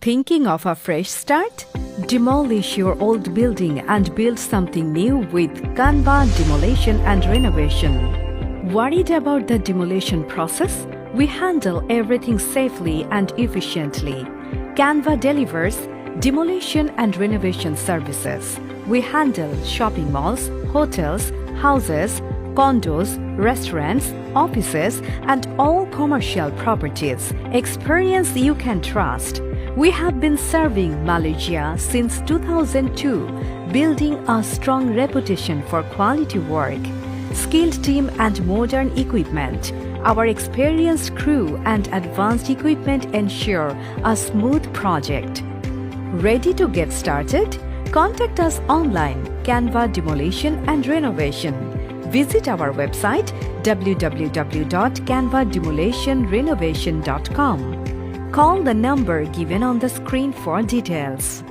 Thinking of a fresh start? Demolish your old building and build something new with Canva Demolition and Renovation. Worried about the demolition process? We handle everything safely and efficiently. Canva delivers demolition and renovation services. We handle shopping malls, hotels, houses, condos, restaurants, offices, and all commercial properties. Experience you can trust. We have been serving Malaysia since 2002, building a strong reputation for quality work, skilled team and modern equipment. Our experienced crew and advanced equipment ensure a smooth project. Ready to get started? Contact us online, Canva Demolition and Renovation. Visit our website www.canvademolitionrenovation.com. Call the number given on the screen for details.